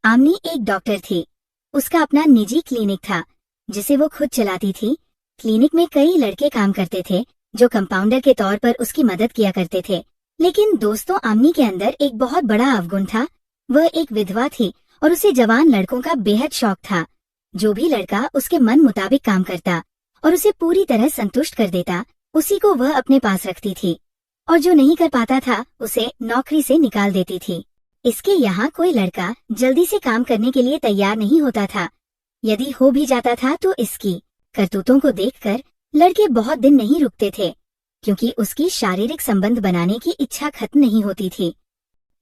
आमनी एक डॉक्टर थी। उसका अपना निजी क्लिनिक था जिसे वो खुद चलाती थी। क्लिनिक में कई लड़के काम करते थे जो कंपाउंडर के तौर पर उसकी मदद किया करते थे। लेकिन दोस्तों, आमनी के अंदर एक बहुत बड़ा अवगुण था। वह एक विधवा थी और उसे जवान लड़कों का बेहद शौक था। जो भी लड़का उसके मन मुताबिक काम करता और उसे पूरी तरह संतुष्ट कर देता, उसी को वह अपने पास रखती थी, और जो नहीं कर पाता था उसे नौकरी से निकाल देती थी। इसके यहाँ कोई लड़का जल्दी से काम करने के लिए तैयार नहीं होता था। यदि हो भी जाता था तो इसकी करतूतों को देखकर लड़के बहुत दिन नहीं रुकते थे, क्योंकि उसकी शारीरिक संबंध बनाने की इच्छा खत्म नहीं होती थी।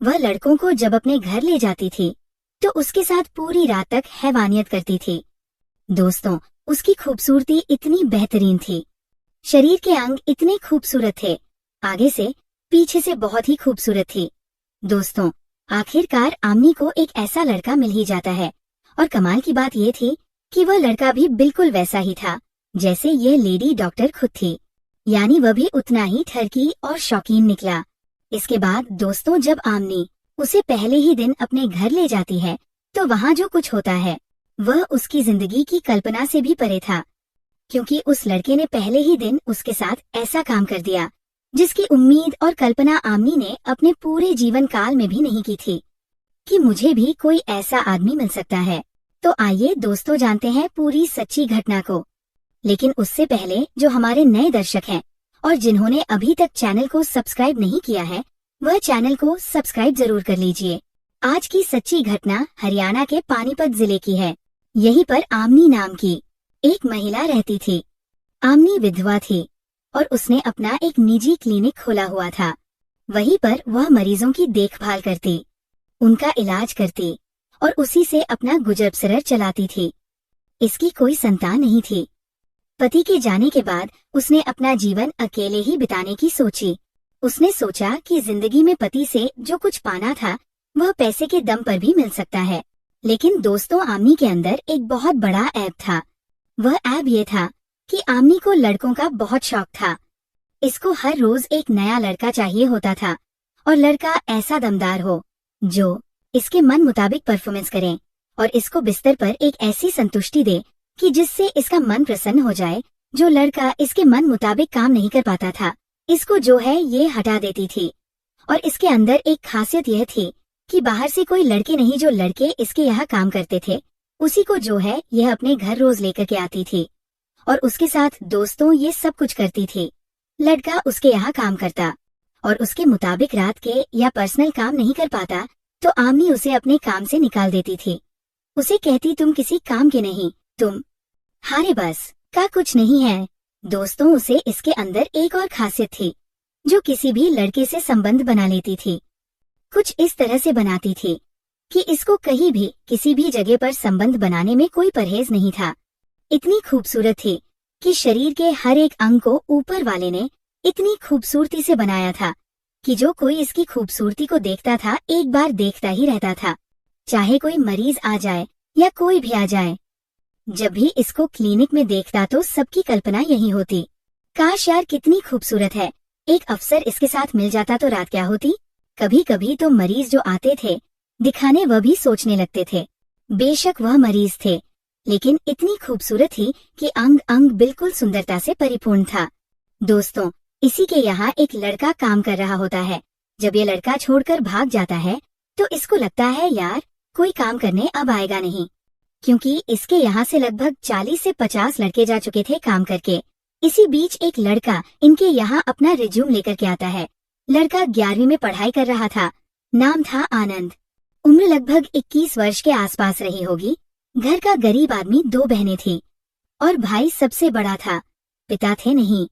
वह लड़कों को जब अपने घर ले जाती थी तो उसके साथ पूरी रात तक हैवानियत करती थी। दोस्तों, उसकी खूबसूरती इतनी बेहतरीन थी, शरीर के अंग इतने खूबसूरत थे, आगे से पीछे से बहुत ही खूबसूरत थी। दोस्तों, आखिरकार आमनी को एक ऐसा लड़का मिल ही जाता है, और कमाल की बात ये थी कि वह लड़का भी बिल्कुल वैसा ही था जैसे ये लेडी डॉक्टर खुद थी, यानी वह भी उतना ही ठरकी और शौकीन निकला। इसके बाद दोस्तों, जब आमनी उसे पहले ही दिन अपने घर ले जाती है तो वहाँ जो कुछ होता है वह उसकी जिंदगी की कल्पना से भी परे था, क्योंकि उस लड़के ने पहले ही दिन उसके साथ ऐसा काम कर दिया जिसकी उम्मीद और कल्पना आमनी ने अपने पूरे जीवन काल में भी नहीं की थी कि मुझे भी कोई ऐसा आदमी मिल सकता है। तो आइए दोस्तों, जानते हैं पूरी सच्ची घटना को। लेकिन उससे पहले जो हमारे नए दर्शक हैं और जिन्होंने अभी तक चैनल को सब्सक्राइब नहीं किया है, वह चैनल को सब्सक्राइब जरूर कर लीजिए। आज की सच्ची घटना हरियाणा के पानीपत जिले की है। यहीं पर आमनी नाम की एक महिला रहती थी। आमनी विधवा थी और उसने अपना एक निजी क्लिनिक खोला हुआ था। वहीं पर वह मरीजों की देखभाल करती, उनका इलाज करती और उसी से अपना गुजर बसर चलाती थी। इसकी कोई संतान नहीं थी। पति के जाने के बाद उसने अपना जीवन अकेले ही बिताने की सोची। उसने सोचा कि जिंदगी में पति से जो कुछ पाना था वह पैसे के दम पर भी मिल सकता है। लेकिन दोस्तों, आमनी के अंदर एक बहुत बड़ा ऐब था। वह ऐब ये था कि आमनी को लड़कों का बहुत शौक था। इसको हर रोज एक नया लड़का चाहिए होता था, और लड़का ऐसा दमदार हो जो इसके मन मुताबिक परफॉर्मेंस करे और इसको बिस्तर पर एक ऐसी संतुष्टि दे कि जिससे इसका मन प्रसन्न हो जाए। जो लड़का इसके मन मुताबिक काम नहीं कर पाता था, इसको जो है ये हटा देती थी। और इसके अंदर एक खासियत यह थी कि बाहर से कोई लड़के नहीं, जो लड़के इसके यहाँ काम करते थे उसी को जो है यह अपने घर रोज लेकर के आती थी और उसके साथ दोस्तों ये सब कुछ करती थी। लड़का उसके यहाँ काम करता और उसके मुताबिक रात के या पर्सनल काम नहीं कर पाता तो आमनी उसे अपने काम से निकाल देती थी। उसे कहती, तुम किसी काम के नहीं, तुम हारे बस का कुछ नहीं है। दोस्तों, उसे इसके अंदर एक और खासियत थी जो किसी भी लड़के से संबंध बना लेती थी। कुछ इस तरह से बनाती थी कि इसको कहीं भी किसी भी जगह पर संबंध बनाने में कोई परहेज नहीं था। इतनी खूबसूरत थी कि शरीर के हर एक अंग को ऊपर वाले ने इतनी खूबसूरती से बनाया था कि जो कोई इसकी खूबसूरती को देखता था एक बार देखता ही रहता था, चाहे कोई मरीज आ जाए या कोई भी आ जाए। जब भी इसको क्लिनिक में देखता तो सबकी कल्पना यही होती, काश यार कितनी खूबसूरत है। एक अफसर इसके साथ मिल जाता तो रात क्या होती। कभी कभी तो मरीज जो आते थे दिखाने, वह भी सोचने लगते थे बेशक वह मरीज थे, लेकिन इतनी खूबसूरत थी कि अंग अंग बिल्कुल सुंदरता से परिपूर्ण था। दोस्तों, इसी के यहाँ एक लड़का काम कर रहा होता है। जब ये लड़का छोड़कर भाग जाता है तो इसको लगता है यार कोई काम करने अब आएगा नहीं, क्योंकि इसके यहाँ से लगभग 40 से 50 लड़के जा चुके थे काम करके। इसी बीच एक लड़का इनके यहाँ अपना रिज्यूम लेकर के आता है। लड़का 11वीं में पढ़ाई कर रहा था। नाम था आनंद। उम्र लगभग 21 वर्ष के आसपास रही होगी। घर का गरीब आदमी, 2 बहनें थी और भाई सबसे बड़ा था। पिता थे नहीं,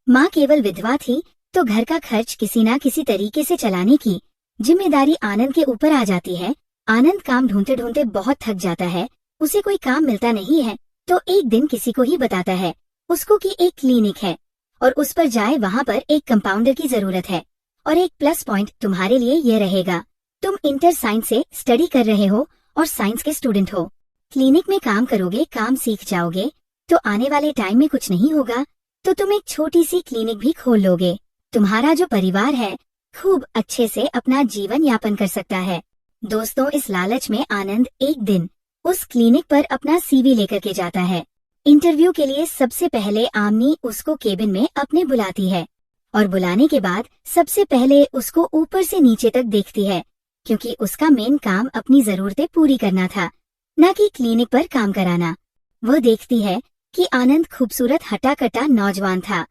माँ केवल विधवा थी, तो घर का खर्च किसी ना किसी तरीके से चलाने की जिम्मेदारी आनंद के ऊपर आ जाती है। आनंद काम ढूंढते ढूंढते बहुत थक जाता है। उसे कोई काम मिलता नहीं है तो एक दिन किसी को ही बताता है उसको कि एक क्लिनिक है और उस पर जाए, वहाँ पर एक कंपाउंडर की जरूरत है। और एक प्लस पॉइंट तुम्हारे लिए ये रहेगा, तुम इंटर साइंस से स्टडी कर रहे हो और साइंस के स्टूडेंट हो। क्लिनिक में काम करोगे, काम सीख जाओगे तो आने वाले टाइम में कुछ नहीं होगा तो तुम एक छोटी सी क्लिनिक भी खोल लोगे। तुम्हारा जो परिवार है खूब अच्छे से अपना जीवन यापन कर सकता है। दोस्तों, इस लालच में आनंद एक दिन उस क्लिनिक पर अपना सीवी लेकर के जाता है। इंटरव्यू के लिए सबसे पहले आमनी उसको केबिन में अपने बुलाती है और बुलाने के बाद सबसे पहले उसको ऊपर से नीचे तक देखती है, क्योंकि उसका मेन काम अपनी जरूरतें पूरी करना था, न कि क्लिनिक पर काम कराना। वो देखती है कि आनंद खूबसूरत हटा-कटा नौजवान था।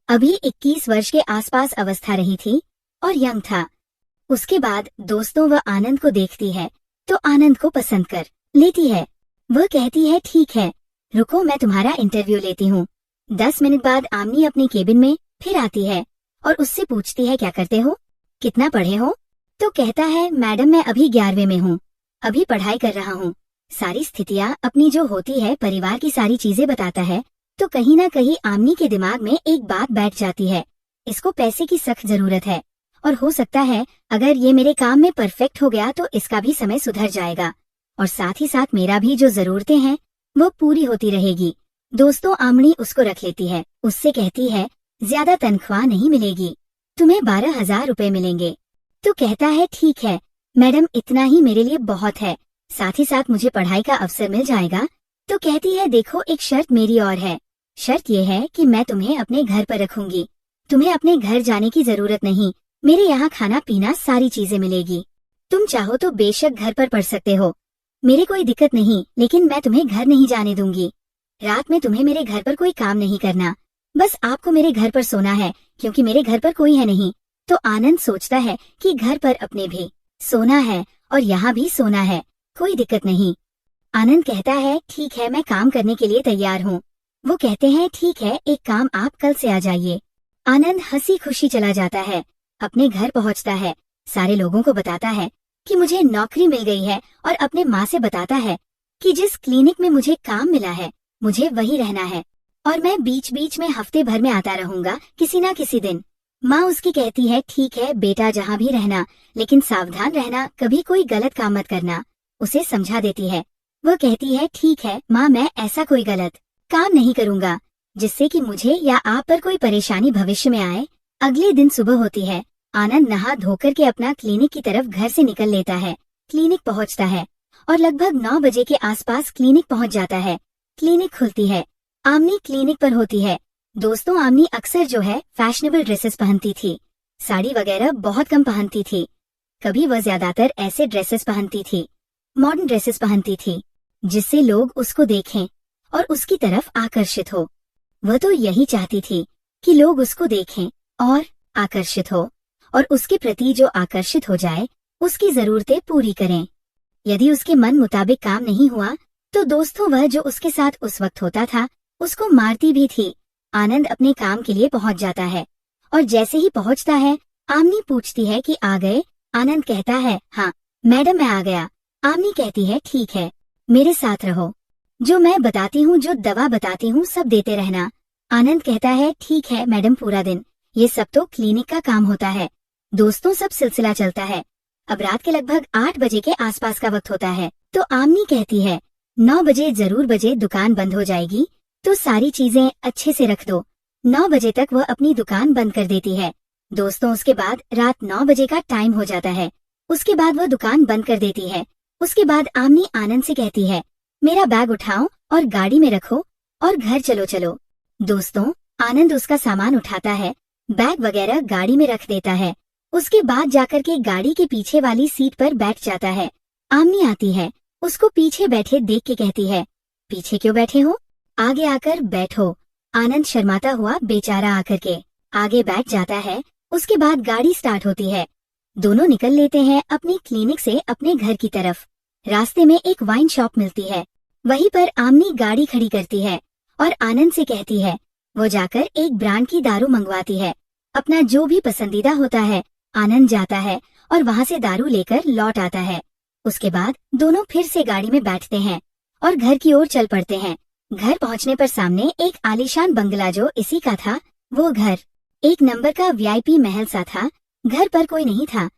अभी 21 वर्ष के आसपास अवस्था रही थी और यंग था। उसके बाद दोस्तों वह आनंद को देखती है तो आनंद को पसंद कर लेती है। वह कहती है, ठीक है, रुको मैं तुम्हारा इंटरव्यू लेती हूँ। 10 मिनट बाद आमनी अपने केबिन में फिर आती है और उससे पूछती है, क्या करते हो, कितना पढ़े हो? तो कहता है, मैडम मैं अभी 11वीं में हूँ, अभी पढ़ाई कर रहा हूँ। सारी स्थितियाँ अपनी जो होती है, परिवार की सारी चीजें बताता है। तो कहीं ना कहीं आमनी के दिमाग में एक बात बैठ जाती है, इसको पैसे की सख्त जरूरत है और हो सकता है अगर ये मेरे काम में परफेक्ट हो गया तो इसका भी समय सुधर जाएगा और साथ ही साथ मेरा भी जो जरूरतें हैं वो पूरी होती रहेगी। दोस्तों, आमनी उसको रख लेती है। उससे कहती है, ज्यादा तनख्वाह नहीं मिलेगी, तुम्हें 12,000 रुपए मिलेंगे। तो कहता है, ठीक है मैडम, इतना ही मेरे लिए बहुत है, साथ ही साथ मुझे पढ़ाई का अवसर मिल जाएगा। तो कहती है, देखो एक शर्त मेरी और है। शर्त ये है कि मैं तुम्हें अपने घर पर रखूंगी, तुम्हें अपने घर जाने की जरूरत नहीं, मेरे यहाँ खाना पीना सारी चीजें मिलेगी। तुम चाहो तो बेशक घर पर पढ़ सकते हो, मेरे कोई दिक्कत नहीं, लेकिन मैं तुम्हें घर नहीं जाने दूंगी। रात में तुम्हें मेरे घर पर कोई काम नहीं करना, बस आपको मेरे घर पर सोना है, क्योंकि मेरे घर पर कोई है नहीं। तो आनंद सोचता है कि घर पर अपने भी सोना है और यहाँ भी सोना है, कोई दिक्कत नहीं। आनंद कहता है, ठीक है मैं काम करने के लिए तैयार हूँ। वो कहते हैं, ठीक है, एक काम, आप कल से आ जाइए। आनंद हंसी खुशी चला जाता है, अपने घर पहुँचता है, सारे लोगों को बताता है कि मुझे नौकरी मिल गई है और अपने माँ से बताता है कि जिस क्लिनिक में मुझे काम मिला है मुझे वही रहना है और मैं बीच बीच में हफ्ते भर में आता रहूंगा किसी ना किसी दिन। माँ उसकी कहती है, ठीक है बेटा, जहाँ भी रहना, लेकिन सावधान रहना, कभी कोई गलत काम मत करना। उसे समझा देती है। वह कहती है, ठीक है माँ, मैं ऐसा कोई गलत काम नहीं करूंगा जिससे कि मुझे या आप पर कोई परेशानी भविष्य में आए। अगले दिन सुबह होती है। आनंद नहा धोकर के अपना क्लिनिक की तरफ घर से निकल लेता है। क्लिनिक पहुंचता है और लगभग 9 बजे के आसपास क्लिनिक पहुंच जाता है। क्लिनिक खुलती है, आमनी क्लिनिक पर होती है। दोस्तों, आमनी अक्सर जो है फैशनेबल ड्रेसेस पहनती थी, साड़ी वगैरह बहुत कम पहनती थी। कभी वह ज्यादातर ऐसे ड्रेसेस पहनती थी, मॉडर्न ड्रेसेस पहनती थी, जिससे लोग उसको देखें और उसकी तरफ आकर्षित हो। वह तो यही चाहती थी कि लोग उसको देखें और आकर्षित हो और उसके प्रति जो आकर्षित हो जाए उसकी जरूरतें पूरी करें। यदि उसके मन मुताबिक काम नहीं हुआ तो दोस्तों वह जो उसके साथ उस वक्त होता था उसको मारती भी थी। आनंद अपने काम के लिए पहुंच जाता है और जैसे ही पहुंचता है आमनी पूछती है कि आ गए? आनंद कहता है, हाँ मैडम मैं आ गया। आमनी कहती है, ठीक है मेरे साथ रहो, जो मैं बताती हूँ, जो दवा बताती हूँ सब देते रहना। आनंद कहता है, ठीक है मैडम, पूरा दिन, ये सब तो क्लिनिक का काम होता है। दोस्तों, सब सिलसिला चलता है। अब रात के लगभग 8 बजे के आसपास का वक्त होता है। तो आमनी कहती है, 9 बजे जरूर बजे दुकान बंद हो जाएगी, तो सारी चीजें अच्छे से रख दो। 9 बजे तक वह अपनी दुकान बंद कर देती है। दोस्तों, उसके बाद रात 9 बजे का टाइम हो जाता है। उसके बाद वह दुकान बंद कर देती है। उसके बाद आमनी आनंद से कहती है, मेरा बैग उठाओ और गाड़ी में रखो और घर चलो चलो। दोस्तों, आनंद उसका सामान उठाता है, बैग वगैरह गाड़ी में रख देता है। उसके बाद जाकर के गाड़ी के पीछे वाली सीट पर बैठ जाता है। आमनी आती है, उसको पीछे बैठे देख के कहती है, पीछे क्यों बैठे हो, आगे आकर बैठो। आनंद शर्माता हुआ बेचारा आकर के आगे बैठ जाता है। उसके बाद गाड़ी स्टार्ट होती है। दोनों निकल लेते हैं अपनी क्लिनिक से अपने घर की तरफ। रास्ते में एक वाइन शॉप मिलती है, वहीं पर आमनी गाड़ी खड़ी करती है और आनंद से कहती है। वो जाकर एक ब्रांड की दारू मंगवाती है, अपना जो भी पसंदीदा होता है। आनंद जाता है और वहाँ से दारू लेकर लौट आता है। उसके बाद दोनों फिर से गाड़ी में बैठते हैं और घर की ओर चल पड़ते हैं। घर पहुँचने पर सामने एक आलीशान बंगला जो इसी का था, वो घर एक नंबर का वीआईपी महल सा था। घर पर कोई नहीं था,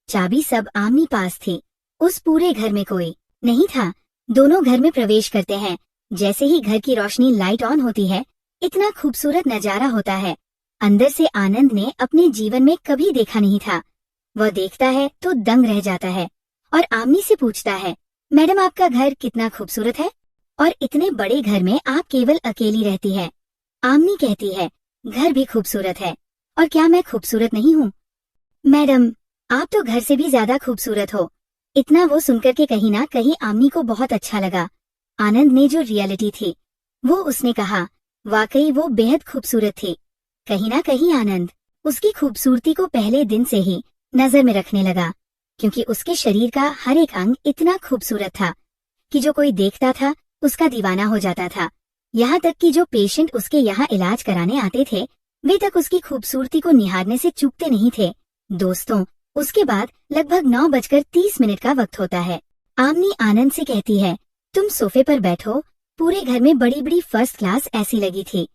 चाबी सब आमनी पास थी। उस पूरे घर में कोई नहीं था। दोनों घर में प्रवेश करते हैं। जैसे ही घर की रोशनी लाइट ऑन होती है, इतना खूबसूरत नजारा होता है, अंदर से आनंद ने अपने जीवन में कभी देखा नहीं था। वह देखता है तो दंग रह जाता है और आमनी से पूछता है, मैडम आपका घर कितना खूबसूरत है और इतने बड़े घर में आप केवल अकेली रहती है। आमनी कहती है, घर भी खूबसूरत है और क्या मैं खूबसूरत नहीं हूँ? मैडम आप तो घर से भी ज्यादा खूबसूरत हो। इतना वो सुनकर के कहीं ना कहीं आमनी को बहुत अच्छा लगा। आनंद ने जो रियलिटी थी वो उसने कहा, वाकई वो बेहद खूबसूरत थी। कहीं ना कहीं आनंद उसकी खूबसूरती को पहले दिन से ही नजर में रखने लगा, क्योंकि उसके शरीर का हर एक अंग इतना खूबसूरत था कि जो कोई देखता था उसका दीवाना हो जाता था। यहाँ तक कि जो पेशेंट उसके यहाँ इलाज कराने आते थे वे तक उसकी खूबसूरती को निहारने से चूकते नहीं थे। दोस्तों, उसके बाद लगभग 9:30 का वक्त होता है। आमनी आनंद से कहती है, तुम सोफे पर बैठो। पूरे घर में बड़ी बड़ी फर्स्ट क्लास एसी लगी थी।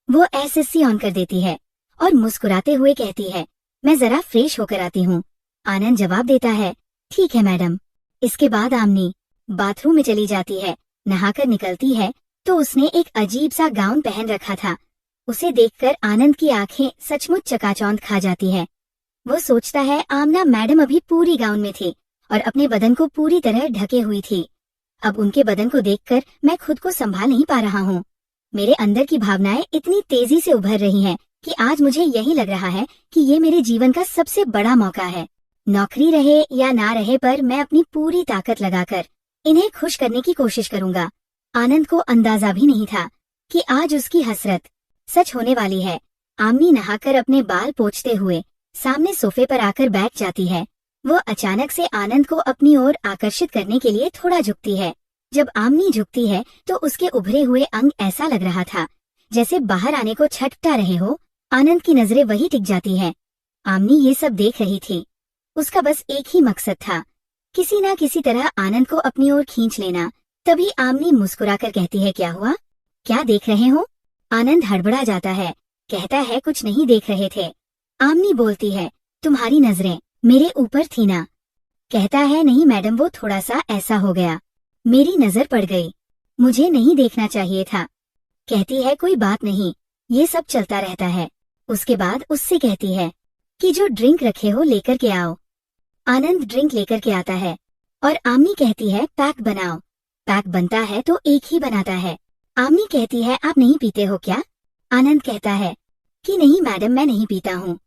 वो एसएससी ऑन कर देती है और मुस्कुराते हुए कहती है, मैं जरा फ्रेश होकर आती हूँ। आनंद जवाब देता है, ठीक है मैडम। इसके बाद आमनी बाथरूम में चली जाती है। नहाकर निकलती है तो उसने एक अजीब सा गाउन पहन रखा था। उसे देखकर आनंद की आंखें सचमुच चकाचौंध खा जाती है। वो सोचता है आमना मैडम अभी पूरी गाउन में थी और अपने बदन को पूरी तरह ढके हुई थी। अब उनके बदन को देखकर मैं खुद को संभाल नहीं पा रहा हूँ। मेरे अंदर की भावनाएं इतनी तेजी से उभर रही हैं कि आज मुझे यही लग रहा है कि ये मेरे जीवन का सबसे बड़ा मौका है। नौकरी रहे या ना रहे पर मैं अपनी पूरी ताकत लगाकर इन्हें खुश करने की कोशिश करूंगा। आनंद को अंदाजा भी नहीं था कि आज उसकी हसरत सच होने वाली है। आमनी नहाकर अपने बाल पोंछते हुए सामने सोफे पर आकर बैठ जाती है। वो अचानक से आनंद को अपनी ओर आकर्षित करने के लिए थोड़ा झुकती है। जब आमनी झुकती है तो उसके उभरे हुए अंग ऐसा लग रहा था जैसे बाहर आने को छटपटा रहे हो। आनंद की नजरें वही टिक जाती है। आमनी ये सब देख रही थी। उसका बस एक ही मकसद था, किसी ना किसी तरह आनंद को अपनी ओर खींच लेना। तभी आमनी मुस्कुराकर कहती है, क्या हुआ, क्या देख रहे हो? आनंद हड़बड़ा जाता है, कहता है कुछ नहीं देख रहे थे। आमनी बोलती है, तुम्हारी नजरें मेरे ऊपर थी ना? कहता है, नहीं मैडम, वो थोड़ा सा ऐसा हो गया, मेरी नजर पड़ गई, मुझे नहीं देखना चाहिए था। कहती है, कोई बात नहीं, ये सब चलता रहता है। उसके बाद उससे कहती है कि जो ड्रिंक रखे हो लेकर के आओ। आनंद ड्रिंक लेकर के आता है और आमनी कहती है, पैक बनाओ। पैक बनता है तो एक ही बनाता है। आमनी कहती है, आप नहीं पीते हो क्या? आनंद कहता है कि नहीं मैडम, मैं नहीं पीता हूँ।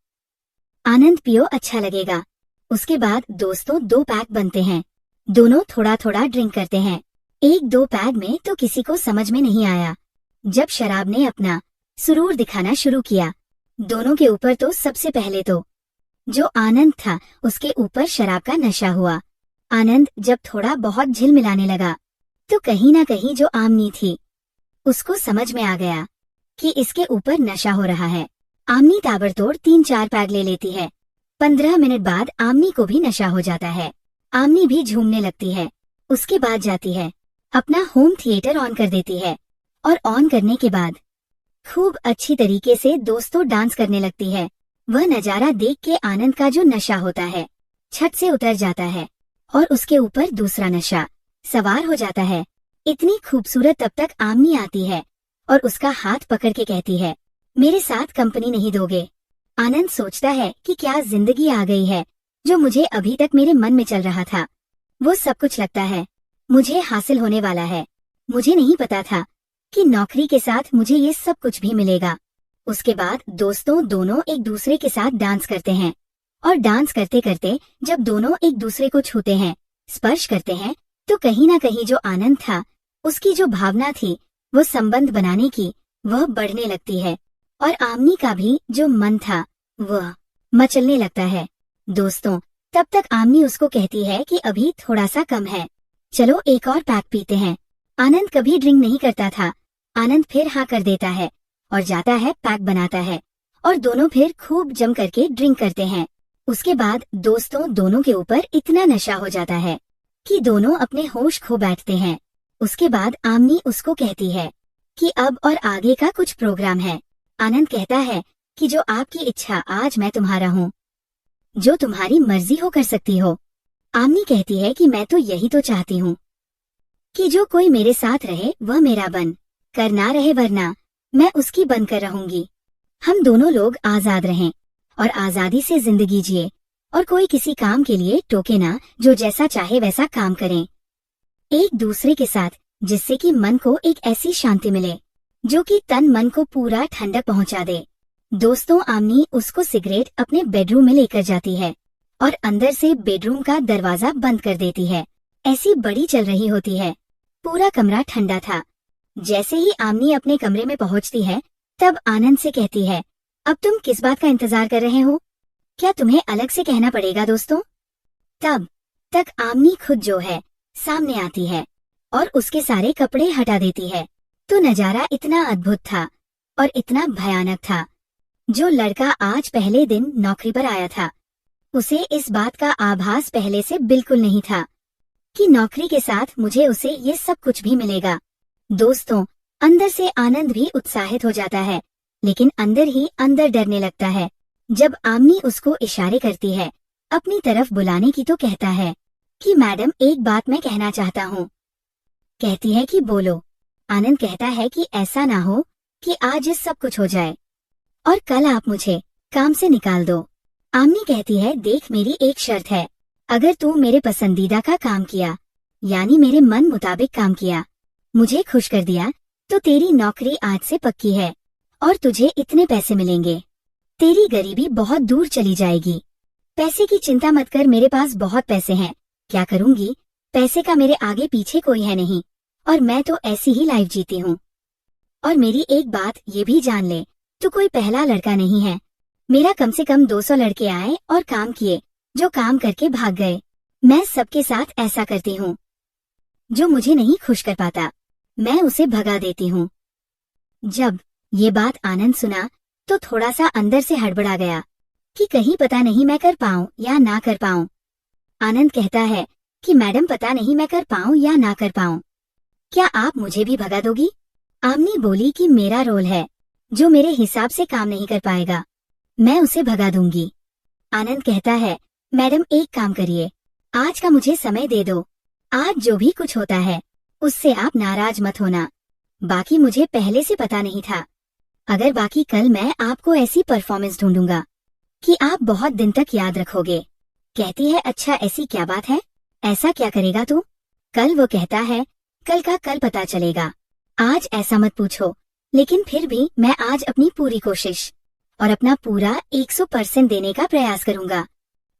आनंद, पियो, अच्छा लगेगा। उसके बाद दोस्तों 2 पैक बनते हैं। दोनों थोड़ा थोड़ा ड्रिंक करते हैं। 1-2 पैक में तो किसी को समझ में नहीं आया। जब शराब ने अपना सुरूर दिखाना शुरू किया, दोनों के ऊपर तो सबसे पहले तो जो आनंद था उसके ऊपर शराब का नशा हुआ। आनंद जब थोड़ा बहुत झिलमिलाने लगा तो कहीं ना कहीं जो आमनी थी उसको समझ में आ गया कि इसके ऊपर नशा हो रहा है। आमनी ताबड़तोड़ 3-4 पैग ले लेती है। 15 मिनट बाद आमनी को भी नशा हो जाता है। आमनी भी झूमने लगती है। उसके बाद जाती है, अपना होम थिएटर ऑन कर देती है और ऑन करने के बाद खूब अच्छी तरीके से दोस्तों डांस करने लगती है। वह नजारा देख के आनंद का जो नशा होता है छत से उतर जाता है और उसके ऊपर दूसरा नशा सवार हो जाता है। इतनी खूबसूरत तब तक आमनी आती है और उसका हाथ पकड़ के कहती है, मेरे साथ कंपनी नहीं दोगे? आनंद सोचता है कि क्या जिंदगी आ गई है, जो मुझे अभी तक मेरे मन में चल रहा था वो सब कुछ लगता है मुझे हासिल होने वाला है। मुझे नहीं पता था कि नौकरी के साथ मुझे ये सब कुछ भी मिलेगा। उसके बाद दोस्तों दोनों एक दूसरे के साथ डांस करते हैं और डांस करते करते जब दोनों एक दूसरे को छूते हैं, स्पर्श करते हैं, तो कहीं ना कहीं जो आनंद था, उसकी जो भावना थी वो संबंध बनाने की, वह बढ़ने लगती है और आमनी का भी जो मन था वह मचलने लगता है। दोस्तों, तब तक आमनी उसको कहती है कि अभी थोड़ा सा कम है, चलो एक और पैक पीते हैं। आनंद कभी ड्रिंक नहीं करता था। आनंद फिर हाँ कर देता है और जाता है, पैक बनाता है और दोनों फिर खूब जम करके ड्रिंक करते हैं। उसके बाद दोस्तों दोनों के ऊपर इतना नशा हो जाता है कि दोनों अपने होश खो बैठते हैं। उसके बाद आमनी उसको कहती है कि अब और आगे का कुछ प्रोग्राम है। आनंद कहता है कि जो आपकी इच्छा, आज मैं तुम्हारा हूँ, जो तुम्हारी मर्जी हो कर सकती हो। आमनी कहती है कि मैं तो यही तो चाहती हूँ कि जो कोई मेरे साथ रहे वह मेरा बन कर, ना रहे वरना मैं उसकी बनकर रहूंगी। हम दोनों लोग आजाद रहें और आजादी से जिंदगी जिए और कोई किसी काम के लिए टोके ना, जो जैसा चाहे वैसा काम करें एक दूसरे के साथ, जिससे कि मन को एक ऐसी शांति मिले जो कि तन मन को पूरा ठंडक पहुंचा दे। दोस्तों, आमनी उसको सिगरेट अपने बेडरूम में लेकर जाती है और अंदर से बेडरूम का दरवाजा बंद कर देती है। ऐसी बड़ी चल रही होती है। पूरा कमरा ठंडा था। जैसे ही आमनी अपने कमरे में पहुंचती है, तब आनंद से कहती है, अब तुम किस बात का इंतजार कर रहे हो? क्या तुम्हें अलग से कहना पड़ेगा दोस्तों? तब तक आमनी खुद जो है सामने आती है और उसके सारे कपड़े हटा देती है। तो नजारा इतना अद्भुत था और इतना भयानक था। जो लड़का आज पहले दिन नौकरी पर आया था, उसे इस बात का आभास पहले से बिल्कुल नहीं था कि नौकरी के साथ मुझे उसे ये सब कुछ भी मिलेगा। दोस्तों, अंदर से आनंद भी उत्साहित हो जाता है, लेकिन अंदर ही अंदर डरने लगता है। जब आमनी उसको इशारे करती है अपनी तरफ बुलाने की, तो कहता है कि मैडम, एक बात मैं कहना चाहता हूँ। कहती है कि बोलो। आनंद कहता है कि ऐसा ना हो कि आज ये सब कुछ हो जाए और कल आप मुझे काम से निकाल दो। आमनी कहती है, देख, मेरी एक शर्त है। अगर तू मेरे पसंदीदा का काम किया, यानी मेरे मन मुताबिक काम किया, मुझे खुश कर दिया, तो तेरी नौकरी आज से पक्की है और तुझे इतने पैसे मिलेंगे। तेरी गरीबी बहुत दूर चली जाएगी। पैसे की चिंता मत कर, मेरे पास बहुत पैसे हैं। क्या करूंगी? पैसे का मेरे आगे पीछे कोई है नहीं और मैं तो ऐसी ही लाइफ जीती हूँ। और मेरी एक बात ये भी जान ले, तू कोई पहला लड़का नहीं है। मेरा कम से कम 200 लड़के आए और काम किए, जो काम करके भाग गए। मैं सबके साथ ऐसा करती हूँ। जो मुझे नहीं खुश कर पाता, मैं उसे भगा देती हूँ। जब ये बात आनंद सुना, तो थोड़ा सा अंदर से हड़बड़ा गया कि कहीं पता नहीं मैं कर पाऊं या ना कर पाऊं। आनंद कहता है कि मैडम, पता नहीं मैं कर पाऊं या ना कर पाऊं, क्या आप मुझे भी भगा दोगी? आमनी बोली कि मेरा रोल है, जो मेरे हिसाब से काम नहीं कर पाएगा, मैं उसे भगा दूंगी। आनंद कहता है, मैडम, एक काम करिए, आज का मुझे समय दे दो। आज जो भी कुछ होता है उससे आप नाराज मत होना। बाकी मुझे पहले से पता नहीं था। अगर बाकी कल मैं आपको ऐसी परफॉर्मेंस ढूंढूंगा कि आप बहुत दिन तक याद रखोगे। कहती है, अच्छा, ऐसी क्या बात है? ऐसा क्या करेगा तू? कल वो कहता है, कल का कल पता चलेगा। आज ऐसा मत पूछो, लेकिन फिर भी मैं आज अपनी पूरी कोशिश और अपना पूरा 100% देने का प्रयास करूंगा।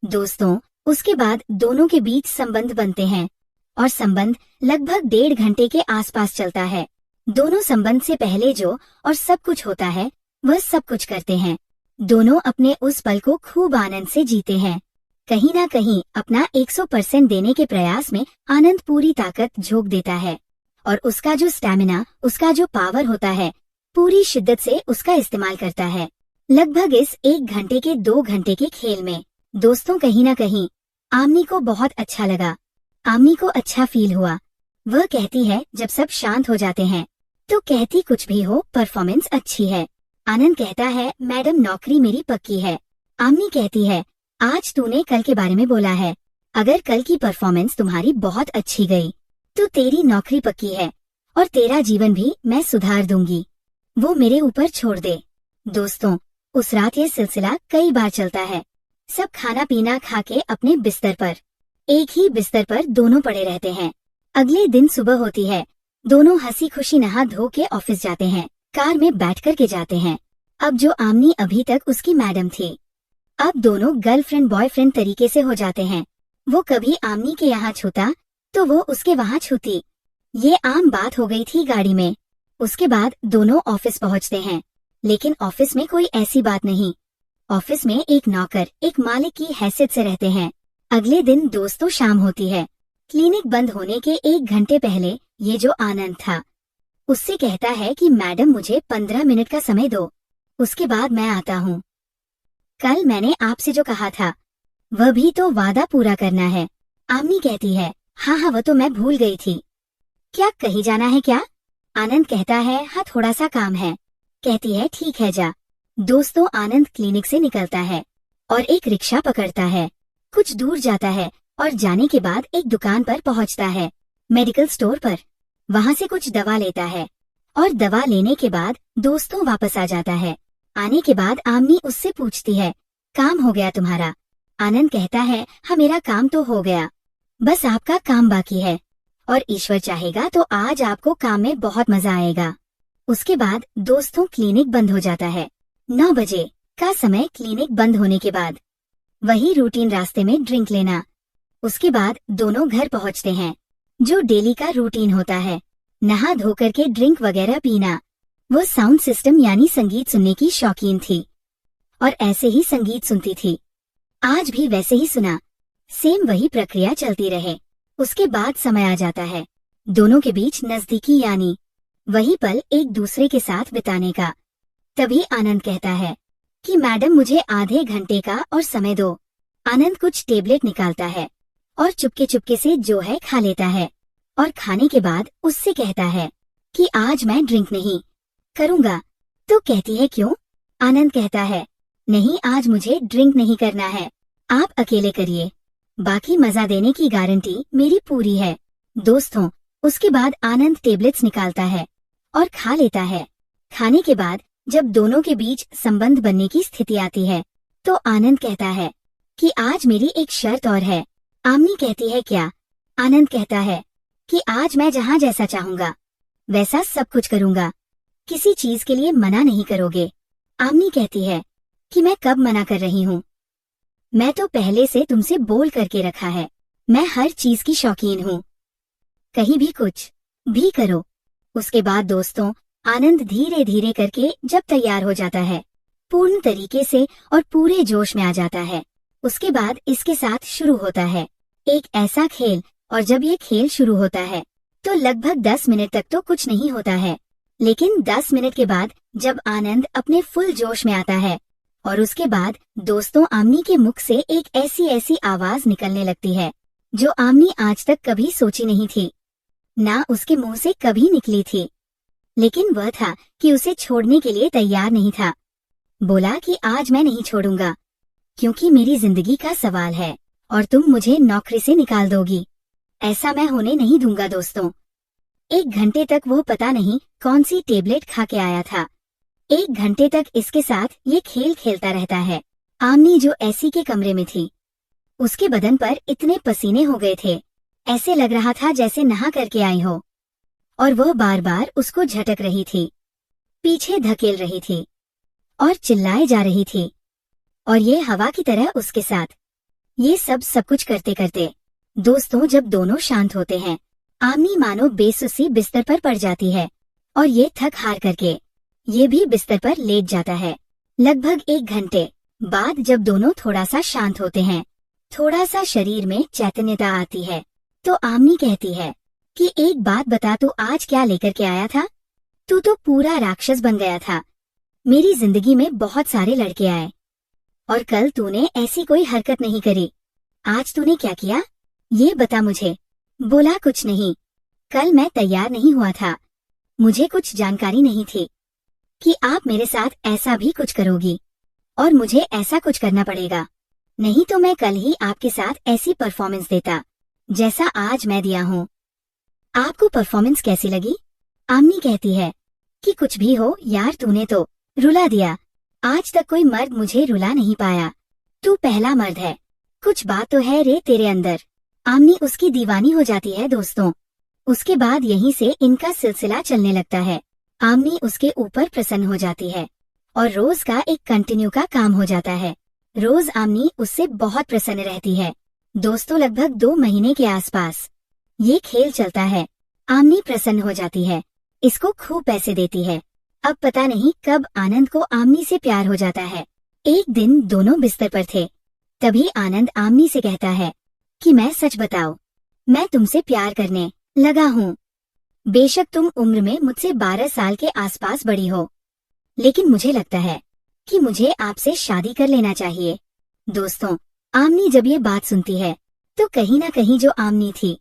दोस्तों, उसके बाद दोनों के बीच संबंध बनते हैं और संबंध लगभग 1.5 घंटे के आसपास चलता है। दोनों संबंध से पहले जो और सब कुछ होता है, वह सब कुछ करते हैं। दोनों अपने उस पल को खूब आनंद से जीते हैं। कहीं ना कहीं अपना 100% देने के प्रयास में आनंद पूरी ताकत झोंक देता है और उसका जो स्टैमिना, उसका जो पावर होता है, पूरी शिद्दत से उसका इस्तेमाल करता है। लगभग इस 1 घंटे के 2 घंटे के खेल में दोस्तों, कहीं ना कहीं आमनी को बहुत अच्छा लगा। आमनी को अच्छा फील हुआ। वह कहती है, जब सब शांत हो जाते हैं तो कहती, कुछ भी हो, परफॉर्मेंस अच्छी है। आनंद कहता है, मैडम, नौकरी मेरी पक्की है। आमनी कहती है, आज तूने कल के बारे में बोला है। अगर कल की परफॉर्मेंस तुम्हारी बहुत अच्छी गई तो तेरी नौकरी पक्की है और तेरा जीवन भी मैं सुधार दूंगी। वो मेरे ऊपर छोड़ दे। दोस्तों, उस रात ये सिलसिला कई बार चलता है। सब खाना पीना खा के अपने बिस्तर पर, एक ही बिस्तर पर दोनों पड़े रहते हैं। अगले दिन सुबह होती है। दोनों हंसी खुशी नहा धो के ऑफिस जाते हैं। कार में बैठ कर के जाते हैं। अब जो आमनी अभी तक उसकी मैडम थी, अब दोनों गर्लफ्रेंड बॉयफ्रेंड तरीके से हो जाते हैं। वो कभी आमनी के यहाँ छूता तो वो उसके वहाँ छूती। ये आम बात हो गई थी गाड़ी में। उसके बाद दोनों ऑफिस पहुँचते हैं, लेकिन ऑफिस में कोई ऐसी बात नहीं। ऑफिस में एक नौकर एक मालिक की हैसियत से रहते हैं। अगले दिन दोस्तों शाम होती है। क्लिनिक बंद होने के 1 घंटे पहले ये जो आनंद था, उससे कहता है कि मैडम, मुझे 15 मिनट का समय दो, उसके बाद मैं आता हूँ। कल मैंने आपसे जो कहा था, वह भी तो वादा पूरा करना है। आमनी कहती है, हाँ हाँ, वह तो मैं भूल गई थी। क्या कहीं जाना है क्या? आनंद कहता है, हाँ, थोड़ा सा काम है। कहती है, ठीक है, जा। दोस्तों, आनंद क्लिनिक से निकलता है और एक रिक्शा पकड़ता है। कुछ दूर जाता है और जाने के बाद एक दुकान पर पहुंचता है, मेडिकल स्टोर पर। वहां से कुछ दवा लेता है और दवा लेने के बाद दोस्तों वापस आ जाता है। आने के बाद आमनी उससे पूछती है, काम हो गया तुम्हारा? आनंद कहता है, हाँ मेरा काम तो हो गया, बस आपका काम बाकी है, और ईश्वर चाहेगा तो आज आपको काम में बहुत मजा आएगा। उसके बाद दोस्तों क्लिनिक बंद हो जाता है। 9 बजे का समय क्लिनिक बंद होने के बाद वही रूटीन रास्ते में ड्रिंक लेना। उसके बाद दोनों घर पहुंचते हैं, जो डेली का रूटीन होता है, नहा धोकर के ड्रिंक वगैरह पीना। वो साउंड सिस्टम यानी संगीत सुनने की शौकीन थी और ऐसे ही संगीत सुनती थी। आज भी वैसे ही सुना, सेम वही प्रक्रिया चलती रहे। उसके बाद समय आ जाता है दोनों के बीच नजदीकी यानी वही पल एक दूसरे के साथ बिताने का। तभी आनंद कहता है कि मैडम मुझे आधे घंटे का और समय दो। आनंद कुछ टेबलेट निकालता है और चुपके चुपके से जो है खा लेता है, और खाने के बाद उससे कहता है कि आज मैं ड्रिंक नहीं करूँगा। तो कहती है क्यों? आनंद कहता है, नहीं आज मुझे ड्रिंक नहीं करना है, आप अकेले करिए, बाकी मजा देने की गारंटी मेरी पूरी है। दोस्तों उसके बाद आनंद टेबलेट्स निकालता है और खा लेता है। खाने के बाद जब दोनों के बीच संबंध बनने की स्थिति आती है तो आनंद कहता है कि आज मेरी एक शर्त और है। आमनी कहती है क्या? आनंद कहता है कि आज मैं जहाँ जैसा चाहूंगा वैसा सब कुछ करूंगा, किसी चीज के लिए मना नहीं करोगे। आमनी कहती है कि मैं कब मना कर रही हूँ, मैं तो पहले से तुमसे बोल करके रखा है, मैं हर चीज की शौकीन हूँ, कहीं भी कुछ भी करो। उसके बाद दोस्तों आनंद धीरे धीरे करके जब तैयार हो जाता है पूर्ण तरीके से और पूरे जोश में आ जाता है, उसके बाद इसके साथ शुरू होता है एक ऐसा खेल। और जब ये खेल शुरू होता है तो लगभग 10 मिनट तक तो कुछ नहीं होता है, लेकिन 10 मिनट के बाद जब आनंद अपने फुल जोश में आता है और उसके बाद दोस्तों आमनी के मुख से एक ऐसी ऐसी आवाज निकलने लगती है जो आमनी आज तक कभी सोची नहीं थी, ना उसके मुंह से कभी निकली थी। लेकिन वह था कि उसे छोड़ने के लिए तैयार नहीं था। बोला कि आज मैं नहीं छोड़ूंगा, क्योंकि मेरी जिंदगी का सवाल है और तुम मुझे नौकरी से निकाल दोगी, ऐसा मैं होने नहीं दूंगा। दोस्तों 1 घंटे तक वो पता नहीं कौन सी टेबलेट खा के आया था। 1 घंटे तक इसके साथ ये खेल खेलता रहता है। आमनी जो ऐसी के कमरे में थी, उसके बदन पर इतने पसीने हो गए थे, ऐसे लग रहा था जैसे नहा करके आई हो, और वह बार बार उसको झटक रही थी, पीछे धकेल रही थी और चिल्लाए जा रही थी, और ये हवा की तरह उसके साथ। ये सब कुछ करते करते दोस्तों जब दोनों शांत होते हैं, आमनी मानो बेसुसी बिस्तर पर पड़ जाती है और ये थक हार करके ये भी बिस्तर पर लेट जाता है। लगभग 1 घंटे बाद जब दोनों थोड़ा सा शांत होते हैं, थोड़ा सा शरीर में चैतन्यता आती है, तो आमनी कहती है कि एक बात बता, तू आज क्या लेकर के आया था? तू तो पूरा राक्षस बन गया था। मेरी जिंदगी में बहुत सारे लड़के आए और कल तूने ऐसी कोई हरकत नहीं करी, आज तूने क्या किया ये बता मुझे। बोला कुछ नहीं, कल मैं तैयार नहीं हुआ था, मुझे कुछ जानकारी नहीं थी कि आप मेरे साथ ऐसा भी कुछ करोगी और मुझे ऐसा कुछ करना पड़ेगा, नहीं तो मैं कल ही आपके साथ ऐसी परफॉर्मेंस देता जैसा आज मैं दिया हूँ। आपको परफॉर्मेंस कैसी लगी? आमनी कहती है कि कुछ भी हो यार, तूने तो रुला दिया, आज तक कोई मर्द मुझे रुला नहीं पाया, तू पहला मर्द है, कुछ बात तो है रे तेरे अंदर। आमनी उसकी दीवानी हो जाती है। दोस्तों उसके बाद यहीं से इनका सिलसिला चलने लगता है। आमनी उसके ऊपर प्रसन्न हो जाती है और रोज का एक कंटिन्यू का काम हो जाता है। रोज आमनी उससे बहुत प्रसन्न रहती है। दोस्तों लगभग 2 महीने के आसपास ये खेल चलता है। आमनी प्रसन्न हो जाती है, इसको खूब पैसे देती है। अब पता नहीं कब आनंद को आमनी से प्यार हो जाता है। एक दिन दोनों बिस्तर पर थे, तभी आनंद आमनी से कहता है कि मैं सच बताओ, मैं तुमसे प्यार करने लगा हूँ। बेशक तुम उम्र में मुझसे 12 साल के आसपास बड़ी हो, लेकिन मुझे लगता है कि मुझे आपसे शादी कर लेना चाहिए। दोस्तों आमनी जब ये बात सुनती है तो कहीं ना कहीं जो आमनी थी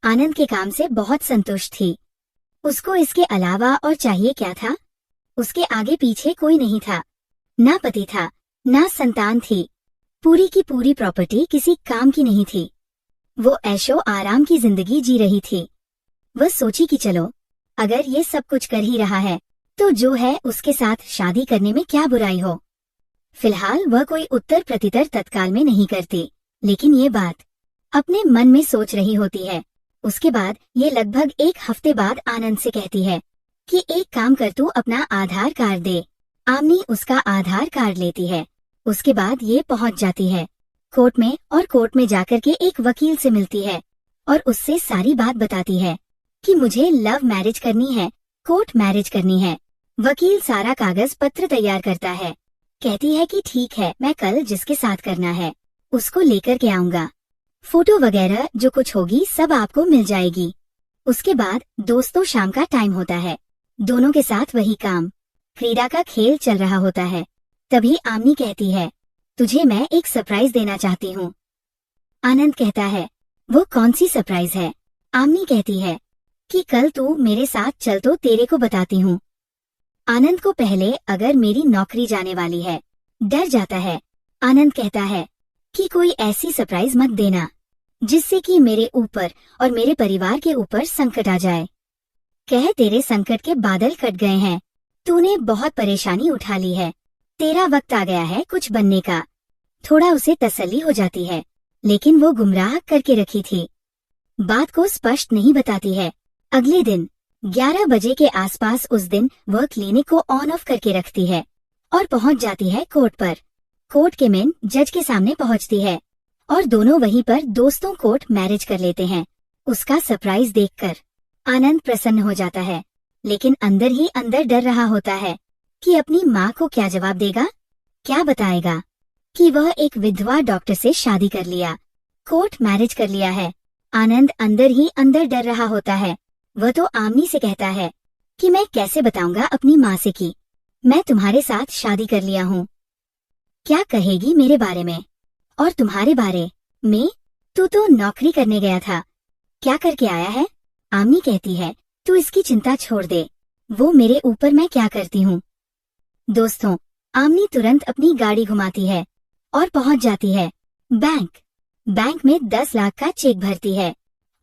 आनंद के काम से बहुत संतुष्ट थी। उसको इसके अलावा और चाहिए क्या था? उसके आगे पीछे कोई नहीं था, ना पति था, ना संतान थी, पूरी की पूरी प्रॉपर्टी किसी काम की नहीं थी। वो ऐशो आराम की जिंदगी जी रही थी। वह सोची कि चलो अगर ये सब कुछ कर ही रहा है तो जो है उसके साथ शादी करने में क्या बुराई हो। फिलहाल वह कोई उत्तर प्रतितर तत्काल में नहीं करती, लेकिन ये बात अपने मन में सोच रही होती है। उसके बाद ये लगभग 1 हफ्ते बाद आनंद से कहती है कि एक काम कर, तू अपना आधार कार्ड दे। आमनी उसका आधार कार्ड लेती है। उसके बाद ये पहुंच जाती है कोर्ट में और कोर्ट में जाकर के एक वकील से मिलती है और उससे सारी बात बताती है कि मुझे लव मैरिज करनी है, कोर्ट मैरिज करनी है। वकील सारा कागज पत्र तैयार करता है। कहती है कि ठीक है, मैं कल जिसके साथ करना है उसको लेकर के आऊंगा। फोटो वगैरह जो कुछ होगी सब आपको मिल जाएगी। उसके बाद दोस्तों शाम का टाइम होता है। दोनों के साथ वही काम, क्रीडा का खेल चल रहा होता है। तभी आमनी कहती है, तुझे मैं एक सरप्राइज देना चाहती हूँ। आनंद कहता है, वो कौन सी सरप्राइज है? आमनी कहती है कि कल तू मेरे साथ चल तो तेरे को बताती हूँ। आनंद को पहले अगर मेरी नौकरी जाने वाली है डर जाता है। आनंद कहता है कि कोई ऐसी सरप्राइज मत देना जिससे कि मेरे ऊपर और मेरे परिवार के ऊपर संकट आ जाए। कह, तेरे संकट के बादल कट गए हैं, तूने बहुत परेशानी उठा ली है, तेरा वक्त आ गया है कुछ बनने का। थोड़ा उसे तसल्ली हो जाती है, लेकिन वो गुमराह करके रखी थी, बात को स्पष्ट नहीं बताती है। अगले दिन 11 बजे के आसपास उस दिन वह क्लिनिक को ऑन ऑफ करके रखती है और पहुंच जाती है कोर्ट पर। कोर्ट के मेन जज के सामने पहुंचती है और दोनों वहीं पर दोस्तों कोर्ट मैरिज कर लेते हैं। उसका सरप्राइज देखकर आनंद प्रसन्न हो जाता है, लेकिन अंदर ही अंदर डर रहा होता है कि अपनी माँ को क्या जवाब देगा, क्या बताएगा कि वह एक विधवा डॉक्टर से शादी कर लिया, कोर्ट मैरिज कर लिया है। आनंद अंदर ही अंदर डर रहा होता है। वह तो आमनी से कहता है कि मैं कैसे बताऊंगा अपनी माँ से कि मैं तुम्हारे साथ शादी कर लिया हूँ, क्या कहेगी मेरे बारे में और तुम्हारे बारे में? तू तो नौकरी करने गया था, क्या करके आया है? आमनी कहती है, तू इसकी चिंता छोड़ दे, वो मेरे ऊपर मैं क्या करती हूँ। दोस्तों, आमनी तुरंत अपनी गाड़ी घुमाती है और पहुंच जाती है बैंक में 10 लाख का चेक भरती है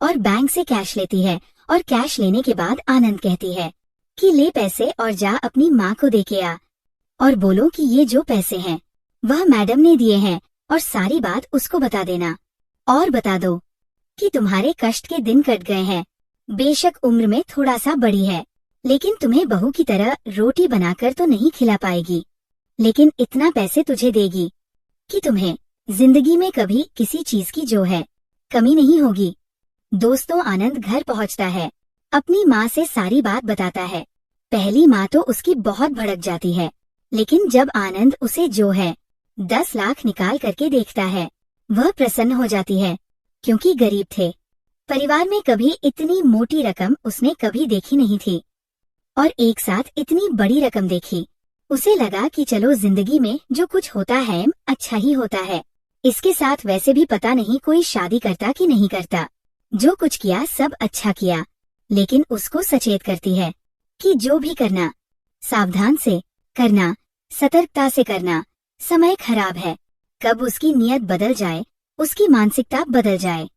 और बैंक से कैश लेती है। और कैश लेने के बाद आनंद कहती है कि ले पैसे और जा अपनी माँ को दे के आ और बोलो कि ये जो पैसे हैं वह मैडम ने दिए हैं और सारी बात उसको बता देना और बता दो कि तुम्हारे कष्ट के दिन कट गए हैं। बेशक उम्र में थोड़ा सा बड़ी है, लेकिन तुम्हें बहू की तरह रोटी बनाकर तो नहीं खिला पाएगी, लेकिन इतना पैसे तुझे देगी कि तुम्हें जिंदगी में कभी किसी चीज की जो है कमी नहीं होगी। दोस्तों, आनंद घर पहुंचता है, अपनी माँ से सारी बात बताता है। पहली माँ तो उसकी बहुत भड़क जाती है, लेकिन जब आनंद उसे जो है 10 लाख निकाल करके देखता है वह प्रसन्न हो जाती है, क्योंकि गरीब थे, परिवार में कभी इतनी मोटी रकम उसने कभी देखी नहीं थी और एक साथ इतनी बड़ी रकम देखी। उसे लगा कि चलो जिंदगी में जो कुछ होता है अच्छा ही होता है, इसके साथ वैसे भी पता नहीं कोई शादी करता कि नहीं करता, जो कुछ किया सब अच्छा किया। लेकिन उसको सचेत करती है कि जो भी करना सावधान से करना, सतर्कता से करना। समय खराब है, कब उसकी नियत बदल जाए, उसकी मानसिकता बदल जाए,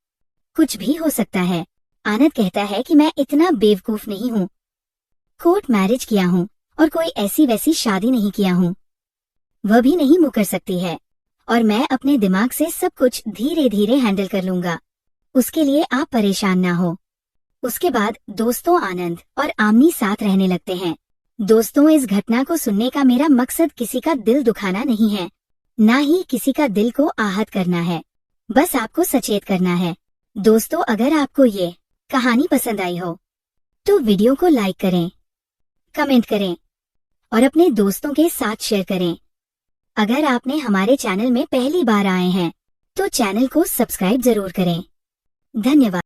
कुछ भी हो सकता है। आनंद कहता है कि मैं इतना बेवकूफ नहीं हूँ, कोर्ट मैरिज किया हूँ और कोई ऐसी वैसी शादी नहीं किया हूँ, वह भी नहीं मुकर सकती है और मैं अपने दिमाग से सब कुछ धीरे धीरे हैंडल कर लूंगा, उसके लिए आप परेशान ना हो। उसके बाद दोस्तों आनंद और आमनी साथ रहने लगते हैं। दोस्तों, इस घटना को सुनने का मेरा मकसद किसी का दिल दुखाना नहीं है, ना ही किसी का दिल को आहत करना है, बस आपको सचेत करना है। दोस्तों, अगर आपको ये कहानी पसंद आई हो तो वीडियो को लाइक करें, कमेंट करें और अपने दोस्तों के साथ शेयर करें। अगर आपने हमारे चैनल में पहली बार आए हैं तो चैनल को सब्सक्राइब जरूर करें। धन्यवाद।